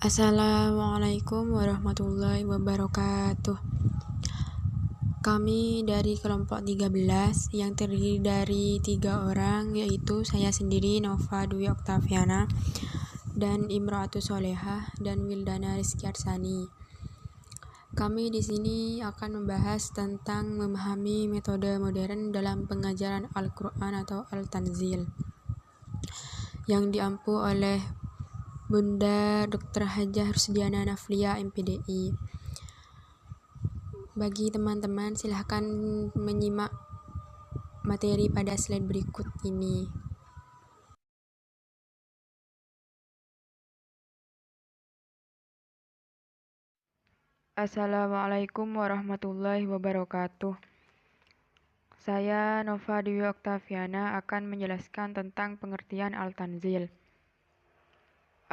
Assalamualaikum warahmatullahi wabarakatuh. Kami dari kelompok 13 yang terdiri dari 3 orang, yaitu saya sendiri Nova Dwi Oktaviana dan Imro'atus Solehah dan Wildana Rizky Arsani. Kami di sini akan membahas tentang memahami metode modern dalam pengajaran Al-Quran atau Al-Tanzil yang diampu oleh Bunda Dr. Hajah Rusdiana Naflia MPDI. Bagi teman-teman, silahkan menyimak materi pada slide berikut ini. Assalamualaikum warahmatullahi wabarakatuh. Saya Nova Dwi Oktaviana akan menjelaskan tentang pengertian Al-Tanzil.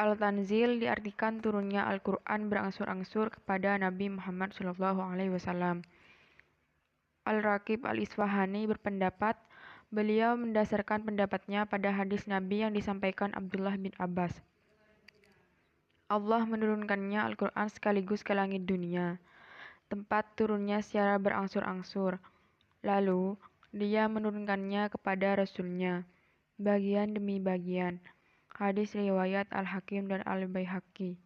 Al-Tanzil diartikan turunnya Al-Quran berangsur-angsur kepada Nabi Muhammad SAW. Al-Raqib Al-Isfahani berpendapat, beliau mendasarkan pendapatnya pada hadis Nabi yang disampaikan Abdullah bin Abbas. Allah menurunkannya Al-Quran sekaligus ke langit dunia, tempat turunnya secara berangsur-angsur. Lalu, dia menurunkannya kepada Rasulnya, bagian demi bagian. Hadis riwayat Al-Hakim dan Al-Baihaqi.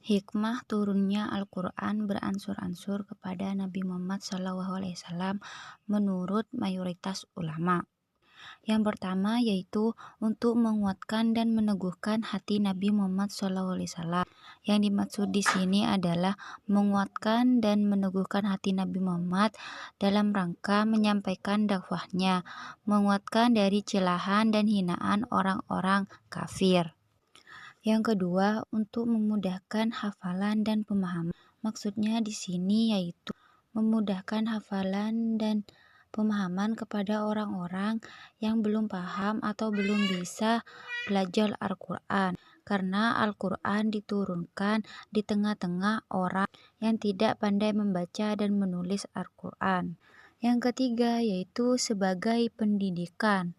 Hikmah turunnya Al-Quran beransur-ansur kepada Nabi Muhammad SAW menurut mayoritas ulama. Yang pertama yaitu untuk menguatkan dan meneguhkan hati Nabi Muhammad SAW. Yang dimaksud di sini adalah menguatkan dan meneguhkan hati Nabi Muhammad dalam rangka menyampaikan dakwahnya, menguatkan dari celahan dan hinaan orang-orang kafir. Yang kedua, untuk memudahkan hafalan dan pemahaman. Maksudnya di sini yaitu memudahkan hafalan dan pemahaman kepada orang-orang yang belum paham atau belum bisa belajar Al-Quran. Karena Al-Quran diturunkan di tengah-tengah orang yang tidak pandai membaca dan menulis Al-Quran. Yang ketiga yaitu sebagai pendidikan.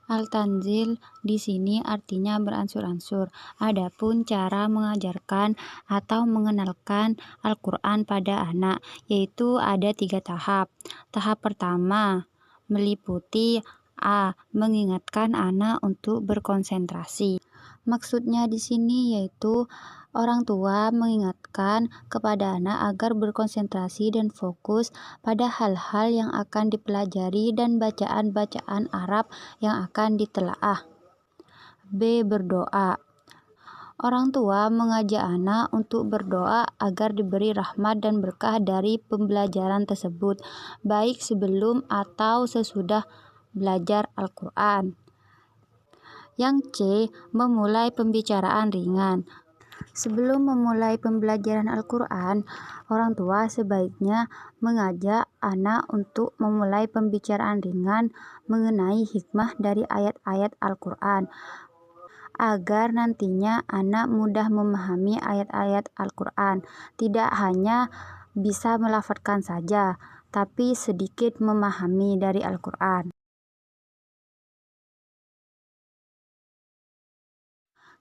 Al-Tanzil di sini artinya beransur-ansur. Adapun cara mengajarkan atau mengenalkan Al-Quran pada anak, yaitu ada 3 tahap. Tahap pertama meliputi mengingatkan anak untuk berkonsentrasi. Maksudnya di sini yaitu orang tua mengingatkan kepada anak agar berkonsentrasi dan fokus pada hal-hal yang akan dipelajari dan bacaan-bacaan Arab yang akan ditelaah. B. Berdoa. Orang tua mengajak anak untuk berdoa agar diberi rahmat dan berkah dari pembelajaran tersebut, baik sebelum atau sesudah belajar Al-Quran. Yang C. Memulai pembicaraan ringan. Sebelum memulai pembelajaran Al-Quran, orang tua sebaiknya mengajak anak untuk memulai pembicaraan ringan mengenai hikmah dari ayat-ayat Al-Quran, agar nantinya anak mudah memahami ayat-ayat Al-Quran, tidak hanya bisa melafadzkan saja, tapi sedikit memahami dari Al-Quran.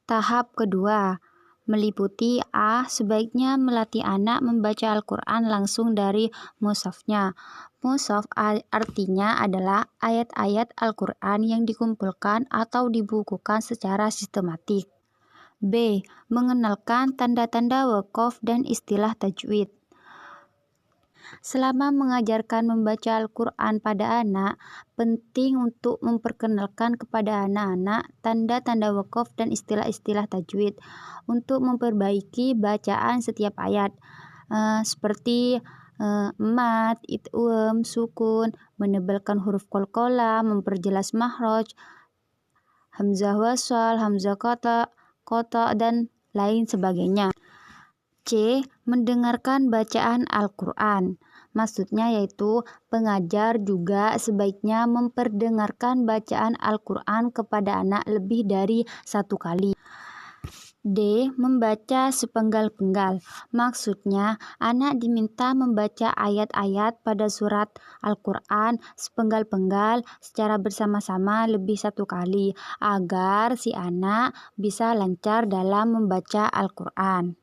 Tahap kedua meliputi sebaiknya melatih anak membaca Al-Quran langsung dari mushafnya. Mushaf artinya adalah ayat-ayat Al-Quran yang dikumpulkan atau dibukukan secara sistematik. B. Mengenalkan tanda-tanda waqaf dan istilah tajwid. Selama mengajarkan membaca Al-Quran pada anak, penting untuk memperkenalkan kepada anak-anak tanda-tanda waqaf dan istilah-istilah tajwid untuk memperbaiki bacaan setiap ayat, seperti mat, it'um, sukun, menebalkan huruf qalqalah, memperjelas makhraj, hamzah wasal, hamzah qata, dan lain sebagainya. C. Mendengarkan bacaan Al-Quran. Maksudnya yaitu pengajar juga sebaiknya memperdengarkan bacaan Al-Quran kepada anak lebih dari 1 kali. D. Membaca sepenggal-penggal. Maksudnya, anak diminta membaca ayat-ayat pada surat Al-Quran sepenggal-penggal secara bersama-sama lebih satu kali, agar si anak bisa lancar dalam membaca Al-Quran.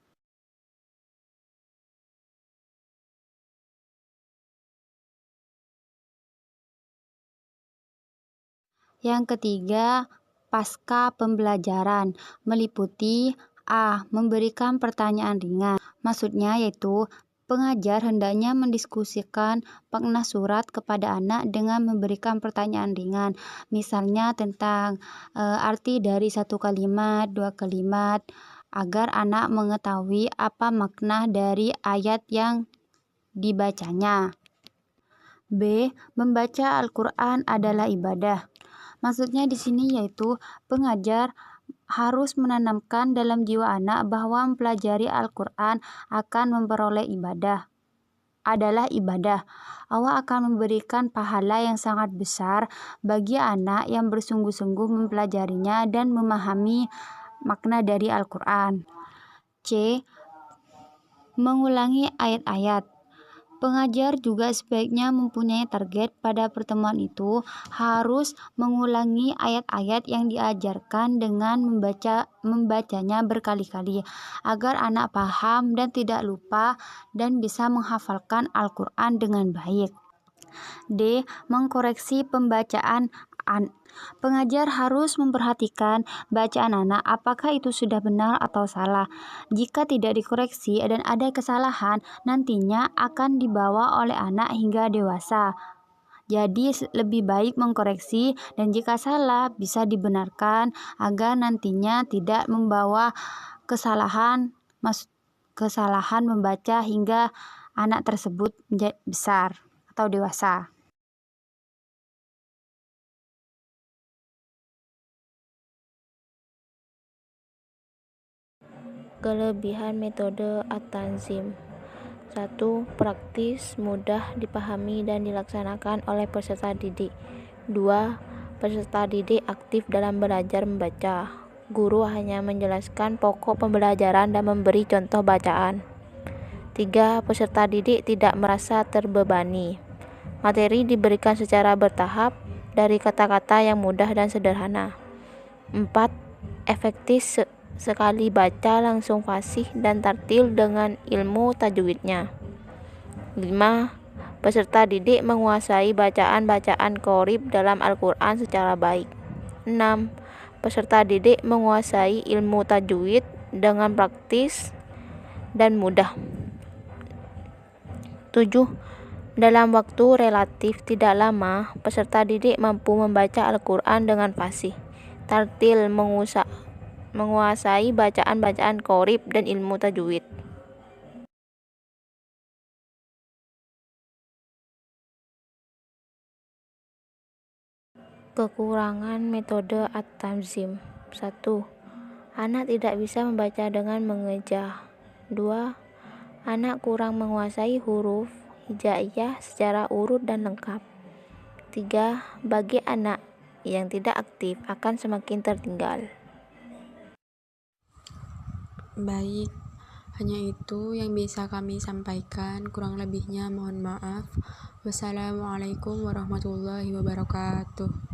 Yang ketiga, pasca pembelajaran meliputi A. Memberikan pertanyaan ringan. Maksudnya yaitu pengajar hendaknya mendiskusikan makna surat kepada anak dengan memberikan pertanyaan ringan. Misalnya tentang arti dari satu kalimat, dua kalimat, agar anak mengetahui apa makna dari ayat yang dibacanya. B. Membaca Al-Quran adalah ibadah. Maksudnya di sini yaitu pengajar harus menanamkan dalam jiwa anak bahwa mempelajari Al-Quran akan memperoleh adalah ibadah. Allah akan memberikan pahala yang sangat besar bagi anak yang bersungguh-sungguh mempelajarinya dan memahami makna dari Al-Quran. C. Mengulangi ayat-ayat. Pengajar juga sebaiknya mempunyai target pada pertemuan itu harus mengulangi ayat-ayat yang diajarkan dengan membacanya berkali-kali agar anak paham dan tidak lupa dan bisa menghafalkan Al-Quran dengan baik. D. Mengkoreksi pembacaan. Pengajar harus memperhatikan bacaan anak apakah itu sudah benar atau salah. Jika tidak dikoreksi dan ada kesalahan, nantinya akan dibawa oleh anak hingga dewasa. Jadi lebih baik mengkoreksi dan jika salah bisa dibenarkan agar nantinya tidak membawa kesalahan membaca hingga anak tersebut menjadi besar atau dewasa. Kelebihan metode At-Tanzim. 1. Praktis, mudah dipahami dan dilaksanakan oleh peserta didik. 2. Peserta didik aktif dalam belajar membaca. Guru hanya menjelaskan pokok pembelajaran dan memberi contoh bacaan. 3. Peserta didik tidak merasa terbebani. Materi diberikan secara bertahap dari kata-kata yang mudah dan sederhana. 4. Efektif sekali baca langsung fasih dan tartil dengan ilmu tajwidnya. 5. Peserta didik menguasai bacaan-bacaan qorib dalam Al-Quran secara baik. 6. Peserta didik menguasai ilmu tajwid dengan praktis dan mudah. 7. Dalam waktu relatif tidak lama, peserta didik mampu membaca Al-Quran dengan fasih, tartil, menguasai bacaan-bacaan qorib dan ilmu tajwid. Kekurangan metode At-Tanzim. 1. Anak tidak bisa membaca dengan mengeja. 2. Anak kurang menguasai huruf hijaiyah secara urut dan lengkap. 3. Bagi anak yang tidak aktif akan semakin tertinggal. Baik, hanya itu yang bisa kami sampaikan. Kurang lebihnya mohon maaf. Wassalamualaikum warahmatullahi wabarakatuh.